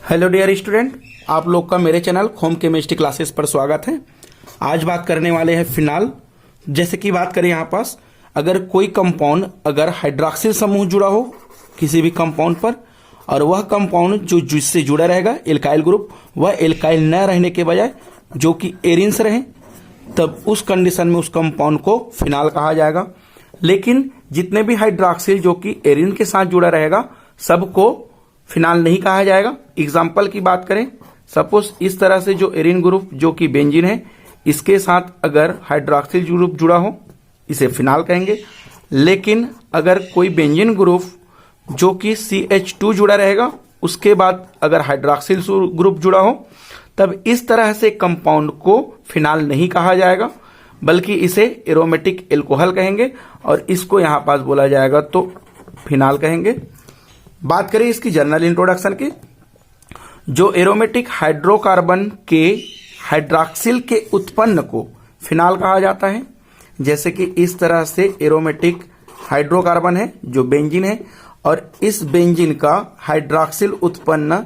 Hello dear student, आप लोग का मेरे चैनल होम केमिस्ट्री क्लासेस पर स्वागत है। आज बात करने वाले हैं फिनाल। जैसे कि बात करें यहाँ पास, अगर कोई कंपाउंड अगर हाइड्रॉक्सिल समूह जुड़ा हो किसी भी कंपाउंड पर और वह कंपाउंड जो जिससे जुड़ा रहेगा एल्काइल ग्रुप, वह एल्काइल न रहने के बजाय जो कि एरिन्स रहे, तब उस कंडीशन में उस कंपाउंड को फिनाल कहा जाएगा। लेकिन जितने भी हाइड्रॉक्सिल जो कि एरिन के साथ जुड़ा रहेगा सबको फिनाल नहीं कहा जाएगा। एग्जाम्पल की बात करें, सपोज इस तरह से जो एरिन ग्रुप जो कि बेंजीन है, इसके साथ अगर हाइड्रॉक्सिल ग्रुप जुड़ा हो इसे फिनाल कहेंगे। लेकिन अगर कोई बेंजीन ग्रुप जो कि CH2 जुड़ा रहेगा उसके बाद अगर हाइड्रॉक्सिल ग्रुप जुड़ा हो, तब इस तरह से कंपाउंड को फिनाल नहीं कहा जाएगा, बल्कि इसे एरोमेटिक एल्कोहल कहेंगे और इसको यहां पास बोला जाएगा तो फिनाल कहेंगे। बात करें इसकी जनरल इंट्रोडक्शन की, जो एरोमेटिक हाइड्रोकार्बन के हाइड्रॉक्सिल के उत्पन्न को फिनाल कहा जाता है। जैसे कि इस तरह से एरोमेटिक हाइड्रोकार्बन है जो बेंजीन है और इस बेंजीन का हाइड्रॉक्सिल उत्पन्न,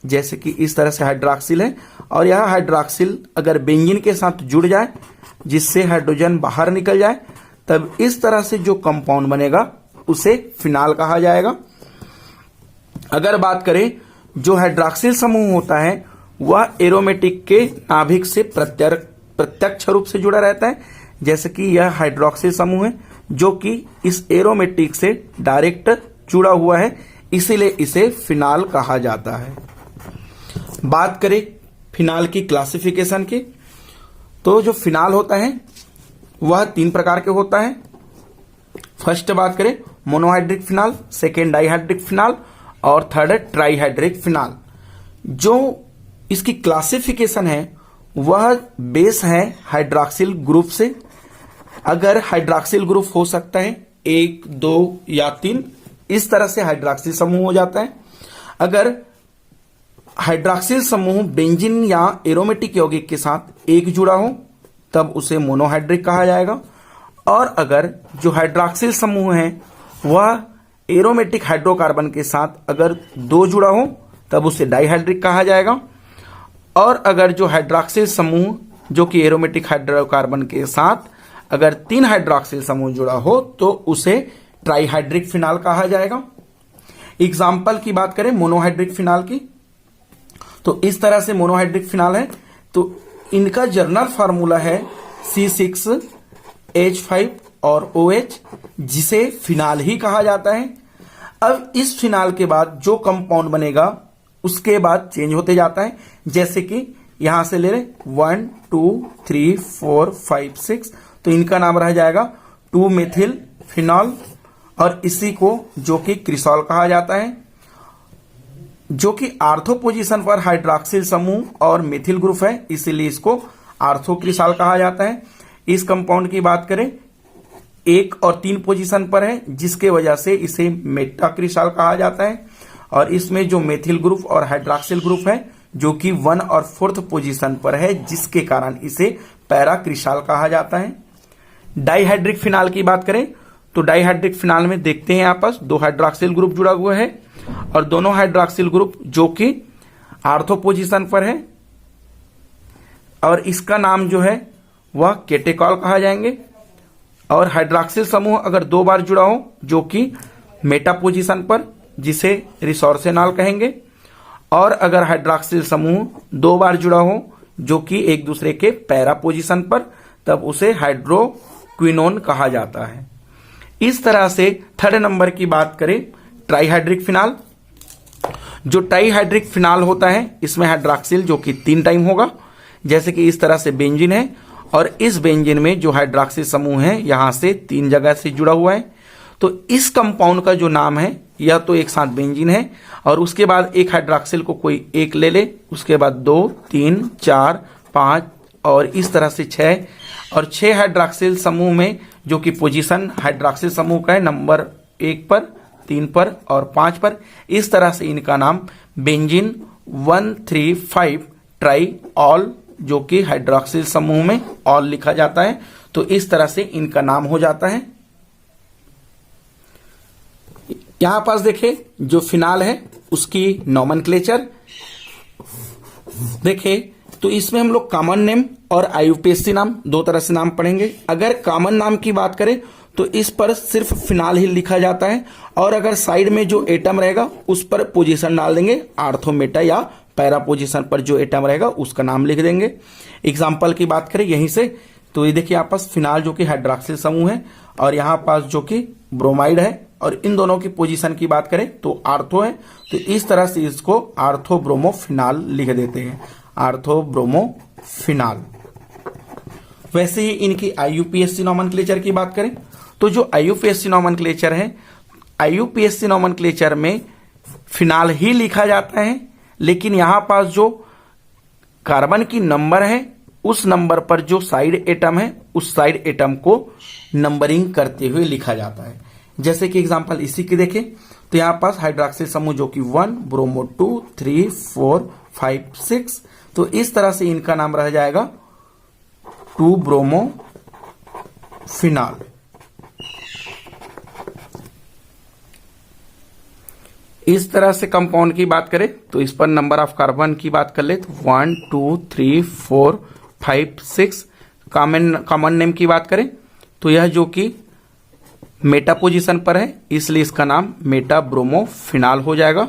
जैसे कि इस तरह से हाइड्रॉक्सिल है और यह हाइड्रॉक्सिल अगर बेंजीन के साथ जुड़ जाए जिससे हाइड्रोजन बाहर निकल जाए, तब इस तरह से जो कंपाउंड बनेगा उसे फिनाल कहा जाएगा। अगर बात करें जो हाइड्रॉक्सिल समूह होता है वह एरोमेटिक के नाभिक से प्रत्यक्ष रूप से जुड़ा रहता है। जैसे कि यह हाइड्रॉक्सिल समूह है जो कि इस एरोमेटिक से डायरेक्ट जुड़ा हुआ है, इसीलिए इसे फिनाल कहा जाता है। बात करें फिनाल की क्लासिफिकेशन की, तो जो फिनाल होता है वह 3 प्रकार के होता है। फर्स्ट बात करें monohydric phenol, second dihydric phenol और थर्ड ट्राइहाइड्रिक फिनाल। जो इसकी क्लासिफिकेशन है वह बेस है हाइड्रॉक्सिल ग्रुप से। अगर हाइड्रॉक्सिल ग्रुप हो सकता है 1, 2 या 3, इस तरह से हाइड्रॉक्सिल समूह हो जाता है। अगर हाइड्रॉक्सिल समूह बेंजीन या एरोमेटिक यौगिक के साथ एक जुड़ा हो तब उसे मोनोहाइड्रिक कहा जाएगा। और अगर जो हाइड्रॉक्सिल समूह है वह एरोमेटिक हाइड्रोकार्बन के साथ अगर 2 जुड़ा हो तब उसे डाइहाइड्रिक कहा जाएगा। और अगर जो हाइड्रॉक्सिल समूह जो कि एरोमेटिक हाइड्रोकार्बन के साथ अगर 3 हाइड्रॉक्सिल समूह जुड़ा हो तो उसे ट्राइहाइड्रिक फिनाल कहा जाएगा। एग्जाम्पल की बात करें मोनोहाइड्रिक फिनाल की, तो इस तरह से मोनोहाइड्रिक फिनाल है, तो इनका जर्नल फार्मूला है C6H5 और OH, जिसे फिनाल ही कहा जाता है। अब इस फिनाल के बाद जो कंपाउंड बनेगा उसके बाद चेंज होते जाता है। जैसे कि यहां से ले रहे 1, 2, 3, 4, 5, 6, तो इनका नाम रह जाएगा 2 मेथिल फिनॉल और इसी को जो कि क्रिसॉल कहा जाता है, जो कि आर्थो पोजीशन पर हाइड्रॉक्सिल समूह और मेथिल ग्रुप है, इसीलिए इसको आर्थो क्रिसॉल कहा जाता है। इस कंपाउंड की बात करें 1 और 3 पोजीशन पर है, जिसके वजह से इसे मेटा क्रिसॉल कहा जाता है। और इसमें जो मेथिल ग्रुप और हाइड्रॉक्सिल ग्रुप है जो कि 1 और 4th पोजीशन पर है, जिसके कारण इसे पैरा क्रिसॉल कहा जाता है। डाइहाइड्रिक फिनाल की बात करें तो डाइहाइड्रिक फिनाल में देखते हैं आपस 2 हाइड्रॉक्सिल ग्रुप जुड़ा हुआ है और दोनों हाइड्रॉक्सिल ग्रुप जो कि आर्थो पोजीशन पर है और इसका नाम जो है वह केटेकॉल कहा जाएंगे। और हाइड्रॉक्सिल समूह अगर 2 बार जुड़ा हो जो कि मेटा पोजीशन पर, जिसे रिसोर्सेनॉल कहेंगे। और अगर हाइड्रॉक्सिल समूह 2 बार जुड़ा हो जो कि एक दूसरे के पैरा पोजीशन पर, तब उसे हाइड्रोक्विनोन कहा जाता है। इस तरह से 3rd नंबर की बात करें ट्राइहाइड्रिक फिनाल। जो ट्राइहाइड्रिक फिनाल होता है इसमें हाइड्रॉक्सिल जो कि 3 टाइम होगा, जैसे कि इस तरह से बेंजीन है और इस बेंजीन में जो हाइड्रॉक्सिल समूह है यहां से 3 जगह से जुड़ा हुआ है। तो इस कंपाउंड का जो नाम है यह तो एक साथ बेंजीन है और उसके बाद एक हाइड्रॉक्सिल को कोई एक ले ले, उसके बाद 2, 3, 4, 5 और इस तरह से 6 और 6 हाइड्रॉक्सिल समूह में जो कि पोजीशन हाइड्रॉक्सिल समूह का है नंबर 1 पर, 3 पर और 5 पर, इस तरह से इनका नाम बेंजीन 1,3,5 ट्राई ऑल जो कि हाइड्रॉक्सिल समूह में ऑल लिखा जाता है, तो इस तरह से इनका नाम हो जाता है। यहां पास देखिए जो फिनाल है उसकी नॉमेनक्लेचर देखिए, तो इसमें हम लोग कॉमन नेम और आईयूपीएसी नाम दो तरह से नाम पढ़ेंगे। अगर कॉमन नाम की बात करें तो इस पर सिर्फ फिनाल ही लिखा जाता है, और अगर साइड में जो एटम रहेगा उस पर पोजीशन डाल देंगे, आर्थो मेटा या पैरा पोजीशन पर जो एटम रहेगा उसका नाम लिख देंगे। एग्जाम्पल की बात करें यहीं से, तो ये देखिए यहाँ पास फिनाल जो कि हाइड्रॉक्सिल समूह है, और यहाँ पास जो कि ब्रोमाइड है, और इन दोनों की पोजीशन की बात करें तो आर्थो है, तो इस तरह से इसको आर्थो ब्रोमो फिनाल लिख देते हैं, आर्थो ब्रोमो फिनाल। वैसे ही इनकी आईयूपीएसी नोमेनक्लेचर की बात करें तो जो आईयूपीएसी नोमेनक्लेचर है, आईयूपीएसी नोमेनक्लेचर में फिनाल ही लिखा जाता है, लेकिन यहां पास जो कार्बन की नंबर है उस नंबर पर जो साइड एटम है उस साइड एटम को नंबरिंग करते हुए लिखा जाता है। जैसे कि एग्जांपल इसी की देखें तो यहां पास हाइड्रॉक्सिल समूह जो कि 1, ब्रोमो 2, 3, 4, 5, 6, तो इस तरह से इनका नाम रह जाएगा 2 ब्रोमो फिनाल। इस तरह से कंपाउंड की बात करें तो इस पर नंबर ऑफ कार्बन की बात कर ले तो 1, 2, 3, 4, 5, 6। कॉमन नेम की बात करें तो यह जो कि मेटा पोजीशन पर है इसलिए इसका नाम मेटा ब्रोमो फिनाल हो जाएगा।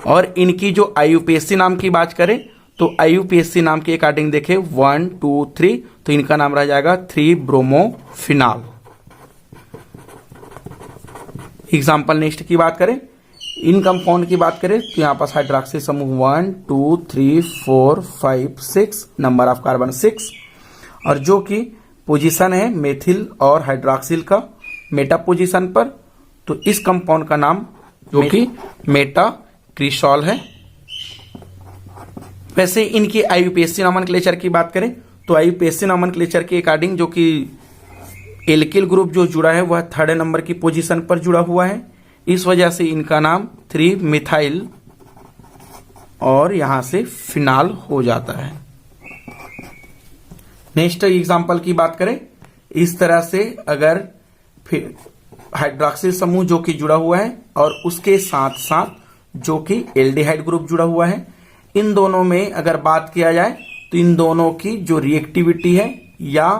और इनकी जो आईयूपीएसी नाम की बात करें तो आईयूपीएसी नाम के अकॉर्डिंग देखें 1, 2, 3, तो इनका नाम रह जाएगा 3 ब्रोमो फिनाल। एग्जाम्पल नेक्स्ट की बात करें, इन कंपाउंड की बात करें तो यहां पास हाइड्रॉक्सिल समूह 1, 2, 3, 4, 5, 6, नंबर ऑफ कार्बन 6, और जो कि पोजीशन है मेथिल और हाइड्रॉक्सिल का मेटा पोजीशन पर, तो इस कंपाउंड का नाम जो कि मेटा क्रिसॉल है। वैसे इनकी आईयूपीएसी नोमेनक्लेचर की बात करें तो आईयूपीएसी नोमेनक्लेचर के अकॉर्डिंग जो कि एल्किल ग्रुप जो जुड़ा है वह 3rd नंबर की पोजीशन पर जुड़ा हुआ है, इस वजह से इनका नाम 3 मिथाइल और यहां से फिनाल हो जाता है। नेक्स्ट एग्जांपल की बात करें, इस तरह से अगर हाइड्रॉक्सिल समूह जो कि जुड़ा हुआ है और उसके साथ साथ जो कि एल्डिहाइड ग्रुप जुड़ा हुआ है, इन दोनों में अगर बात किया जाए तो इन दोनों की जो रिएक्टिविटी है या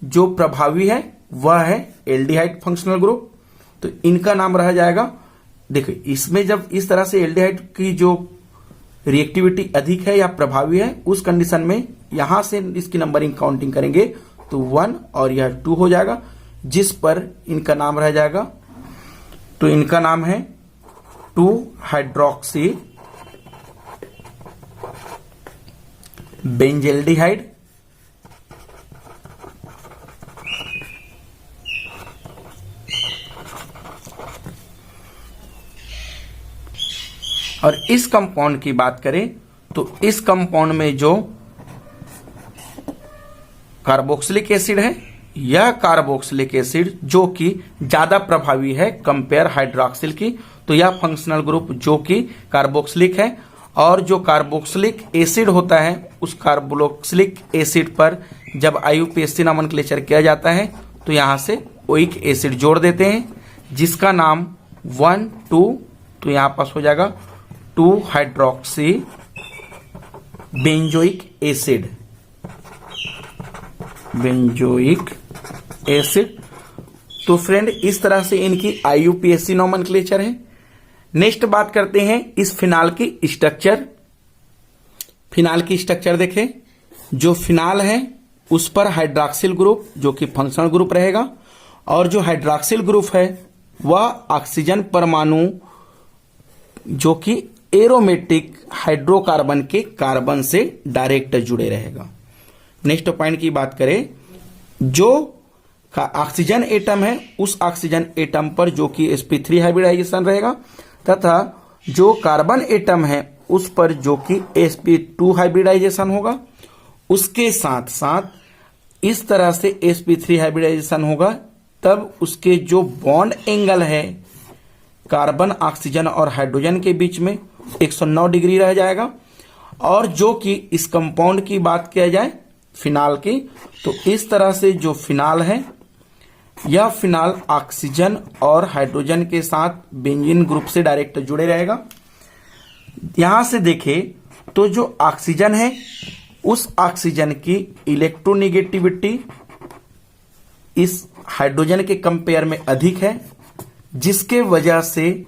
जो प्रभावी है वह है एल्डिहाइड फंक्शनल ग्रुप, तो इनका नाम रह जाएगा। देखिए इसमें जब इस तरह से एल्डिहाइड की जो रिएक्टिविटी अधिक है या प्रभावी है उस कंडीशन में यहां से इसकी नंबरिंग काउंटिंग करेंगे तो 1 और यह 2 हो जाएगा, जिस पर इनका नाम रह जाएगा, तो इनका नाम है 2 हाइड्रोक्सी बेंजेल्डिहाइड। और इस कंपाउंड की बात करें तो इस कंपाउंड में जो कार्बोक्सिलिक एसिड है, यह कार्बोक्सिलिक एसिड जो कि ज्यादा प्रभावी है कंपेयर हाइड्रॉक्सिल की, तो यह फंक्शनल ग्रुप जो कि कार्बोक्सिलिक है, और जो कार्बोक्सिलिक एसिड होता है उस कार्बोक्सिलिक एसिड पर जब आईयूपीएसी नोमेनक्लेचर किया जाता है तो यहां से ओइक एसिड जोड़ देते हैं जिसका नाम 1, 2, तो यहां पास हो जाएगा 2 hydroxy benzoic acid, benzoic acid. तो फ्रेंड इस तरह से इनकी आईयूपीएसी नोमेनक्लेचर है। नेक्स्ट बात करते हैं इस फिनाल की स्ट्रक्चर। फिनाल की स्ट्रक्चर देखें, जो फिनाल है उस पर हाइड्रॉक्सिल ग्रुप जो कि फंक्शनल ग्रुप रहेगा, और जो हाइड्रॉक्सिल ग्रुप है वह ऑक्सीजन परमाणु जो कि एरोमेटिक हाइड्रोकार्बन के कार्बन से डायरेक्ट जुड़े रहेगा। नेक्स्ट पॉइंट की बात करें, जो ऑक्सीजन एटम है उस ऑक्सीजन एटम पर जो कि sp3 हाइब्रिडाइजेशन रहेगा, तथा जो कार्बन एटम है उस पर जो कि sp2 हाइब्रिडाइजेशन होगा। उसके साथ साथ इस तरह से sp3 हाइब्रिडाइजेशन होगा तब उसके जो बॉन्ड एंगल है कार्बन, ऑक्सीजन और हाइड्रोजन के बीच में 109 डिग्री रह जाएगा। और जो कि इस कंपाउंड की बात किया जाए फिनाल की, तो इस तरह से जो फिनाल है यह फिनाल ऑक्सीजन और हाइड्रोजन के साथ बेंजीन ग्रुप से डायरेक्ट जुड़े रहेगा। यहां से देखें तो जो ऑक्सीजन है उस ऑक्सीजन की इलेक्ट्रोनेगेटिविटी इस हाइड्रोजन के कंपेयर में अधिक है, जिसके वजह से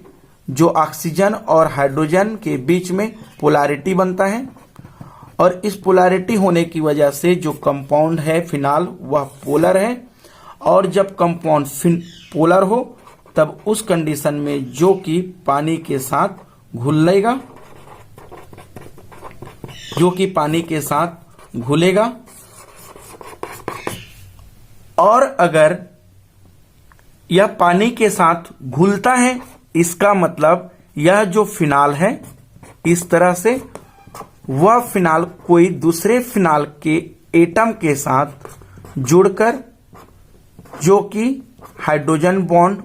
जो ऑक्सीजन और हाइड्रोजन के बीच में पोलैरिटी बनता है, और इस पोलैरिटी होने की वजह से जो कंपाउंड है फिनाल वह पोलर है। और जब कंपाउंड पोलर हो तब उस कंडीशन में जो कि पानी के साथ घुलेगा, घुलेगा। और अगर यह पानी के साथ घुलता है, इसका मतलब यह जो फिनाल है इस तरह से वह फिनाल कोई दूसरे फिनाल के एटम के साथ जुड़कर जो कि हाइड्रोजन बॉन्ड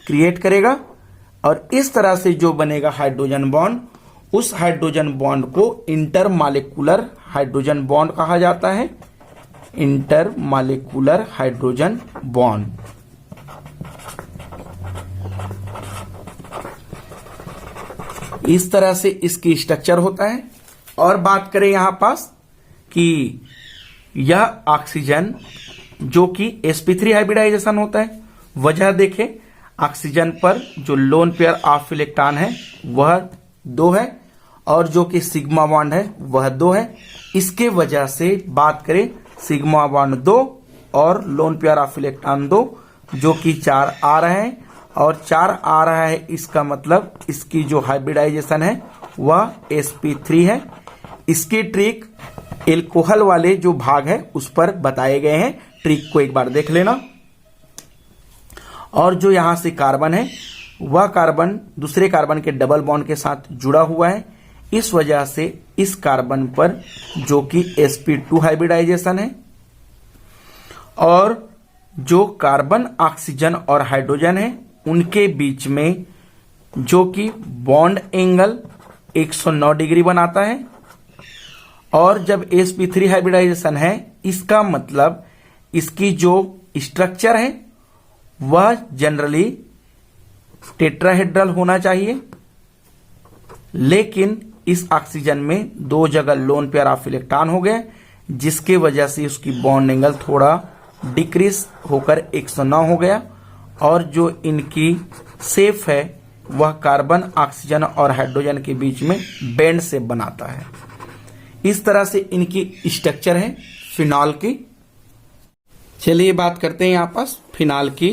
क्रिएट करेगा, और इस तरह से जो बनेगा हाइड्रोजन बॉन्ड, उस हाइड्रोजन बॉन्ड को इंटरमॉलिक्यूलर हाइड्रोजन बॉन्ड कहा जाता है। Intermolecular hydrogen bond. इस तरह से इसकी स्ट्रक्चर होता है। और बात करें यहां पास कि यह ऑक्सीजन जो कि sp3 हाइब्रिडाइजेशन होता है, वजह देखें ऑक्सीजन पर जो लोन पेयर ऑफ इलेक्ट्रॉन है वह 2 है, और जो कि सिग्मा बॉन्ड है वह 2 है। इसके वजह से बात करें सिग्मा बॉन्ड 2 और लोन पेयर ऑफ इलेक्ट्रॉन 2 जो कि 4 आ रहे हैं, और 4 आ रहा है, इसका मतलब इसकी जो हाइब्रिडाइजेशन है वह sp3 है। इसकी ट्रिक एल्कोहल वाले जो भाग है उस पर बताए गए हैं, ट्रिक को एक बार देख लेना। और जो यहां से कार्बन है वह कार्बन दूसरे कार्बन के डबल बॉन्ड के साथ जुड़ा हुआ है, इस वजह से इस कार्बन पर जो कि sp2 हाइब्रिडाइजेशन है। और जो कार्बन ऑक्सीजन और हाइड्रोजन है उनके बीच में जो कि बॉन्ड एंगल 109 डिग्री बनाता है। और जब sp3 हाइब्रिडाइजेशन है, इसका मतलब इसकी जो स्ट्रक्चर है वह जनरली टेट्राहेड्रल होना चाहिए, लेकिन इस ऑक्सीजन में 2 जगह लोन पेयर ऑफ इलेक्ट्रॉन हो गए, जिसके वजह से उसकी बॉन्ड एंगल थोड़ा डिक्रीज होकर 109 हो गया। और जो इनकी शेप है वह कार्बन ऑक्सीजन और हाइड्रोजन के बीच में बैंड शेप बनाता है। इस तरह से इनकी स्ट्रक्चर है फिनॉल की। चलिए बात करते हैं यहाँ पास फिनाल की,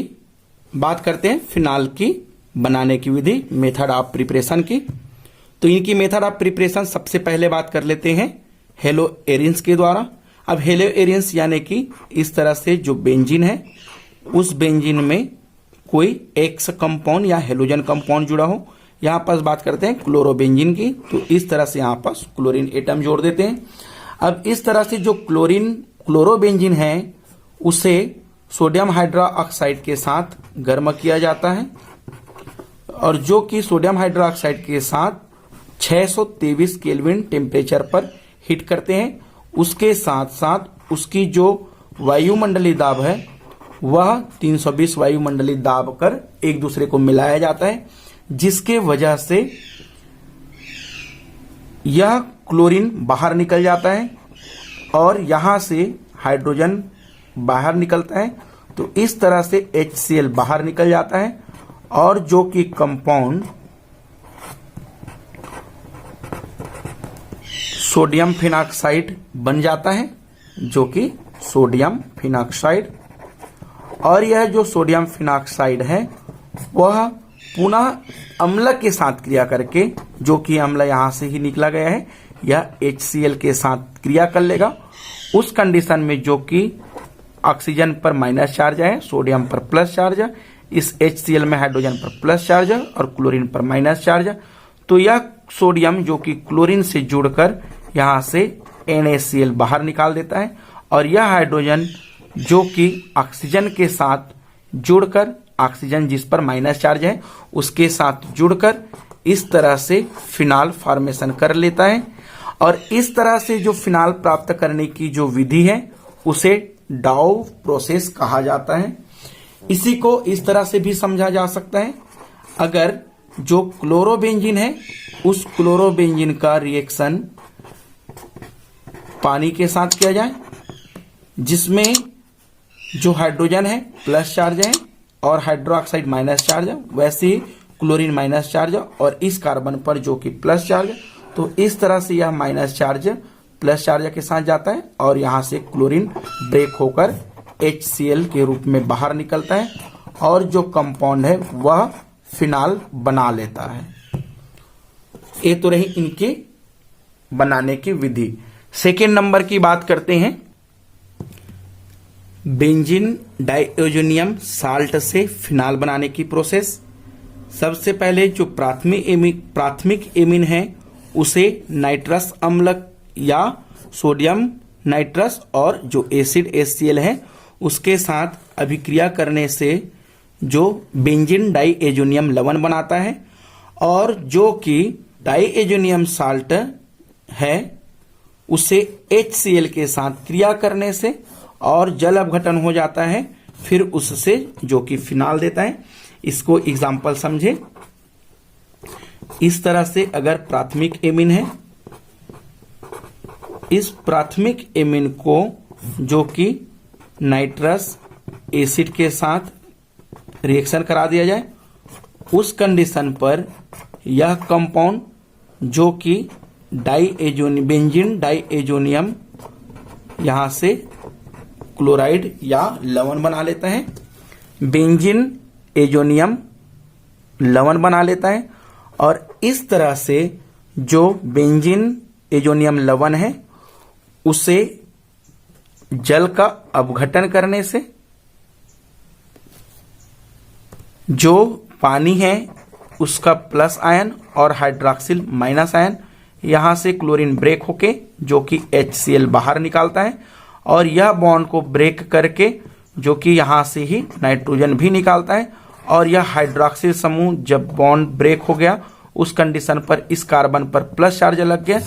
बात करते हैं फिनाल की बनाने की विधि, मेथड ऑफ प्रिपरेशन की। तो इनकी मेथड ऑफ प्रिपरेशन सबसे पहले बात कर लेते हैं हेलो एरिन्स के द्वारा। अब हेलो एरिन्स यानी कि इस तरह से जो बेंजीन है उस बेंजीन में कोई एक्स कंपाउंड या हेलोजन कंपाउंड जुड़ा हो। यहां पास बात करते हैं क्लोरोबेंजीन की, तो इस तरह से यहां पास क्लोरीन एटम जोड़ देते हैं। अब इस तरह से जो क्लोरोबेंजीन है उसे सोडियम हाइड्रोक्साइड के साथ गर्म किया जाता है, और जो कि सोडियम हाइड्रोक्साइड के साथ 623 केल्विन टेम्परेचर पर हीट करते हैं। उसके साथ साथ उसकी जो वायुमंडलीय दाब है वह 320 वायुमंडलीय दाब कर एक दूसरे को मिलाया जाता है, जिसके वजह से यह क्लोरीन बाहर निकल जाता है और यहां से हाइड्रोजन बाहर निकलता है। तो इस तरह से HCl बाहर निकल जाता है, और जो कि कंपाउंड सोडियम फिनॉक्साइड बन जाता है, जो कि सोडियम फिनॉक्साइड। और यह जो सोडियम फिनॉक्साइड है वह पुनः अम्ल के साथ क्रिया करके, जो कि अम्ल यहां से ही निकला गया है, यह HCl के साथ क्रिया कर लेगा। उस कंडीशन में जो कि ऑक्सीजन पर माइनस चार्ज है, सोडियम पर प्लस चार्ज है, इस HCl में हाइड्रोजन पर प्लस चार्ज है और क्लोरीन पर माइनस चार्ज है। तो यह सोडियम जो कि क्लोरीन से जुड़कर यहां से NaCl बाहर निकाल देता है, और यह हाइड्रोजन जो कि ऑक्सीजन के साथ जुड़कर, ऑक्सीजन जिस पर माइनस चार्ज है उसके साथ जुड़कर इस तरह से फिनाल फॉर्मेशन कर लेता है। और इस तरह से जो फिनाल प्राप्त करने की जो विधि है उसे डाउ प्रोसेस कहा जाता है। इसी को इस तरह से भी समझा जा सकता है, अगर जो क्लोरोबेंजीन है उस क्लोरोबेंजीन का रिएक्शन पानी के साथ किया जाए, जिसमें जो हाइड्रोजन है प्लस चार्ज है और हाइड्रोक्साइड माइनस चार्ज है, वैसे ही क्लोरीन माइनस चार्ज और इस कार्बन पर जो कि प्लस चार्ज। तो इस तरह से यह माइनस चार्ज प्लस चार्ज के साथ जाता है और यहां से क्लोरीन ब्रेक होकर HCl के रूप में बाहर निकलता है और जो कंपाउंड है वह फिनाल बना लेता है। ये तो रही इनके बनाने की विधि। सेकेंड नंबर की बात करते हैं, बेंजीन डाइओजोनियम साल्ट से फिनाल बनाने की प्रोसेस। सबसे पहले जो प्राथमिक एमीन है उसे नाइट्रस अम्ल या सोडियम नाइट्रस और जो एसिड HCl है उसके साथ अभिक्रिया करने से जो बेंजीन डाइएजोनियम लवण बनाता है, और जो कि डाइएजोनियम साल्ट है उसे HCl के साथ क्रिया करने से और जल अपघटन हो जाता है, फिर उससे जो कि फिनाल देता है। इसको एग्जाम्पल समझे। इस तरह से अगर प्राथमिक एमीन है, इस प्राथमिक एमीन को जो कि नाइट्रस एसिड के साथ रिएक्शन करा दिया जाए, उस कंडीशन पर यह कंपाउंड जो कि बेंजीन डाइएजोनियम यहां से क्लोराइड या लवण बना लेता है, बेंजीन एजोनियम लवण बना लेता है। और इस तरह से जो बेंजीन एजोनियम लवण है उसे जल का अपघटन करने से जो पानी है उसका प्लस आयन और हाइड्रोक्सिल माइनस आयन, यहां से क्लोरीन ब्रेक होके जो कि HCl बाहर निकालता है और यह बॉन्ड को ब्रेक करके जो कि यहां से ही नाइट्रोजन भी निकालता है। और यह हाइड्रोक्सिल समूह जब बॉन्ड ब्रेक हो गया उस कंडीशन पर इस कार्बन पर प्लस चार्ज लग गया,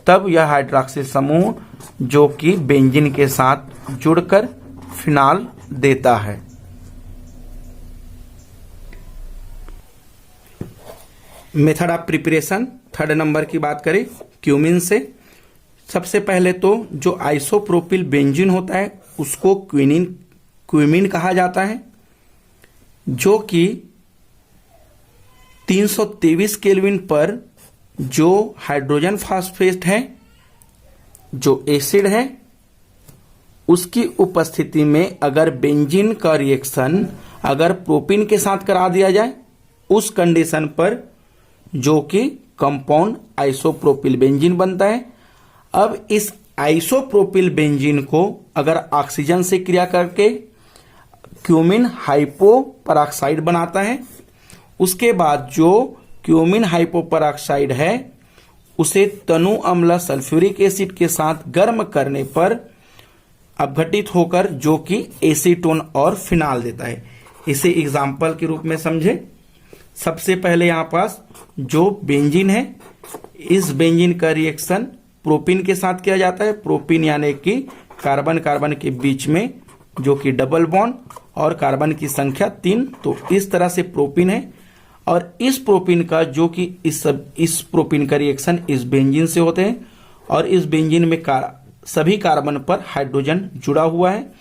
तब यह हाइड्रोक्सिल समूह जो कि बेंजीन के साथ जुड़कर फिनाल देता है। Method of preparation third number की बात करें क्यूमिन से। सबसे पहले तो जो आइसोप्रोपिल बेंजीन होता है उसको क्यूमिन कहा जाता है, जो कि 323 केल्विन पर जो हाइड्रोजन फास्फेट है, जो एसिड है, उसकी उपस्थिति में अगर बेंजीन का रिएक्शन अगर प्रोपीन के साथ करा दिया जाए, उस कंडीशन पर जो कि कंपाउंड आइसोप्रोपिल बेंजीन बनता है। अब इस आइसोप्रोपिल बेंजीन को अगर ऑक्सीजन से क्रिया करके क्यूमिन हाइपोपरऑक्साइड बनाता है, उसके बाद जो क्यूमिन हाइपोपरऑक्साइड है उसे तनु अम्ल सल्फ्यूरिक एसिड के साथ गर्म करने पर अपघटित होकर जो कि एसीटोन और फिनाल देता है। इसे एग्जाम्पल के रूप में समझे। सबसे पहले यहां पास जो बेंजीन है, इस बेंजीन का रिएक्शन प्रोपीन के साथ किया जाता है। प्रोपीन यानी कि कार्बन कार्बन के बीच में जो कि डबल बॉन्ड और कार्बन की संख्या 3, तो इस तरह से प्रोपीन है। और इस प्रोपीन का जो कि इस प्रोपीन का रिएक्शन इस बेंजीन से होते हैं और इस बेंजीन में सभी कार्बन पर हाइड्रोजन जुड़ा हुआ है,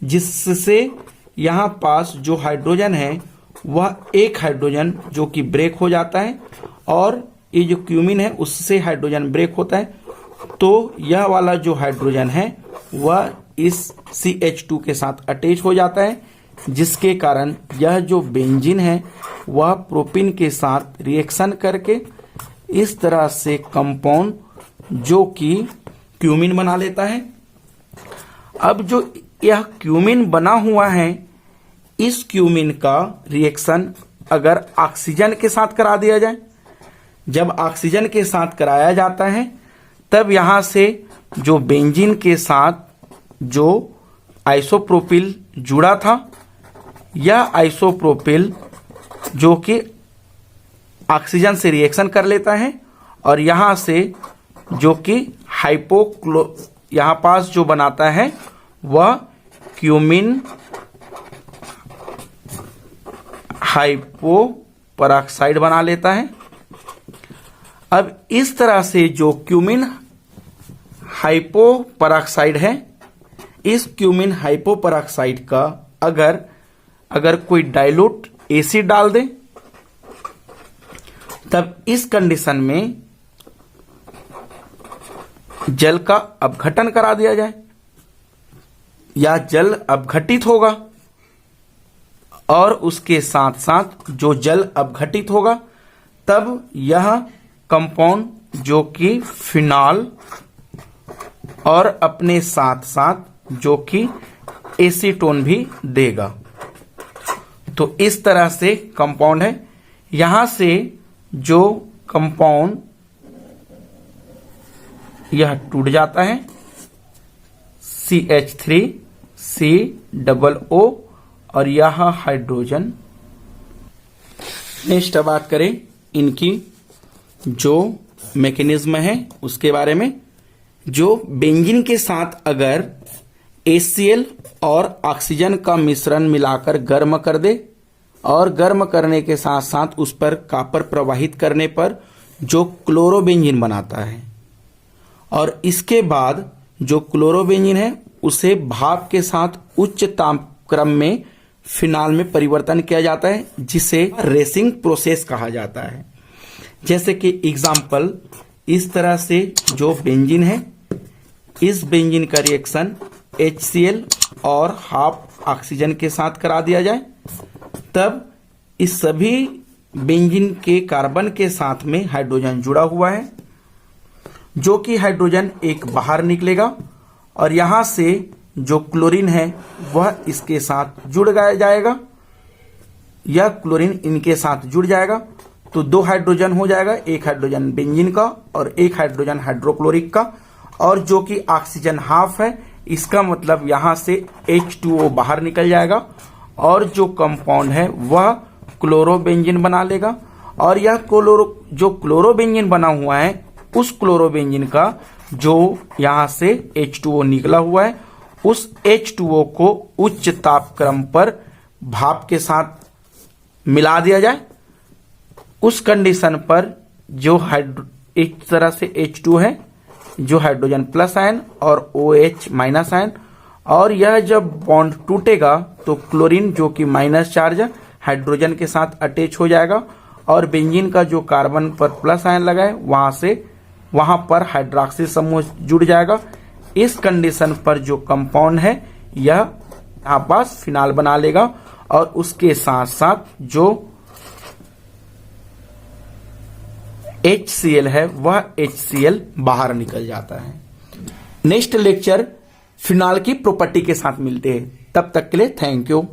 जिससे यहां पास जो हाइड्रोजन है वह एक हाइड्रोजन जो कि ब्रेक हो जाता है और ये जो क्यूमिन है उससे हाइड्रोजन ब्रेक होता है। तो यह वाला जो हाइड्रोजन है वह इस CH2 के साथ अटैच हो जाता है, जिसके कारण यह जो बेंजीन है वह प्रोपीन के साथ रिएक्शन करके इस तरह से कंपाउंड जो कि क्यूमिन बना लेता है। अब जो यह क्यूमिन बना हुआ है, इस क्यूमिन का रिएक्शन अगर ऑक्सीजन के साथ करा दिया जाए, जब ऑक्सीजन के साथ कराया जाता है तब यहां से जो बेंजीन के साथ जो आइसोप्रोपिल जुड़ा था, यह आइसोप्रोपिल जो कि ऑक्सीजन से रिएक्शन कर लेता है और यहां से जो कि यहां पास जो बनाता है वह क्यूमिन हाइपोपरऑक्साइड बना लेता है। अब इस तरह से जो क्यूमिन हाइपोपरऑक्साइड है। इस क्यूमिन हाइपोपरऑक्साइड का अगर कोई डाइल्यूट एसिड डाल दे, तब इस कंडीशन में जल का अपघटन करा दिया जाए या जल अपघटित होगा, और उसके साथ साथ जो जल अपघटित होगा तब यह कंपाउंड जो कि फिनॉल और अपने साथ साथ जो कि एसीटोन भी देगा। तो इस तरह से कंपाउंड है। यहां से जो कंपाउंड यह टूट जाता है CH3COO और यह हाइड्रोजन। नेक्स्ट बात करें इनकी जो मैकेनिज्म है उसके बारे में। जो बेंजीन के साथ अगर HCl और ऑक्सीजन का मिश्रण मिलाकर गर्म कर दे और गर्म करने के साथ साथ उस पर कॉपर प्रवाहित करने पर जो क्लोरोबेंजीन बनाता है, और इसके बाद जो क्लोरोबेंजीन है उसे भाप के साथ उच्च तापक्रम में फिनॉल में परिवर्तन किया जाता है, जिसे रेसिंग प्रोसेस कहा जाता है। जैसे कि एग्जाम्पल, इस तरह से जो बेंजीन है, इस बेंजीन का रिएक्शन HCl और हाफ ऑक्सीजन के साथ करा दिया जाए, तब इस सभी बेंजीन के कार्बन के साथ में हाइड्रोजन जुड़ा हुआ है, जो कि हाइड्रोजन एक बाहर निकलेगा और यहां से जो क्लोरीन है वह इसके साथ जुड़ जाएगा। यह क्लोरीन इनके साथ जुड़ जाएगा तो दो हाइड्रोजन हो जाएगा, एक हाइड्रोजन बेंजीन का और एक हाइड्रोजन हाइड्रोक्लोरिक का, और जो कि ऑक्सीजन हाफ है, इसका मतलब यहां से H2O बाहर निकल जाएगा और जो कंपाउंड है वह क्लोरोबेंजीन बना लेगा। और यह जो क्लोरोबेंजीन बना हुआ है, उस क्लोरोबेंजीन का जो यहां से H2O निकला हुआ है, उस H2O को उच्च तापक्रम पर भाप के साथ मिला दिया जाए। उस कंडीशन पर जो इस तरह से H2 है, जो हाइड्रोजन प्लस आयन और OH माइनस आयन, और यह जब बॉन्ड टूटेगा तो क्लोरीन जो कि माइनस चार्ज है हाइड्रोजन के साथ अटैच हो जाएगा और बेंजीन का जो कार्बन पर प्लस आयन लगा है वहां पर हाइड्रोक्सिल समूह जुड़ जाएगा। इस कंडीशन पर जो कंपाउंड है यह यहां पास फिनॉल बना लेगा और उसके साथ साथ जो HCl है वह HCl बाहर निकल जाता है। नेक्स्ट लेक्चर फिनॉल की प्रॉपर्टी के साथ मिलते हैं, तब तक के लिए थैंक यू।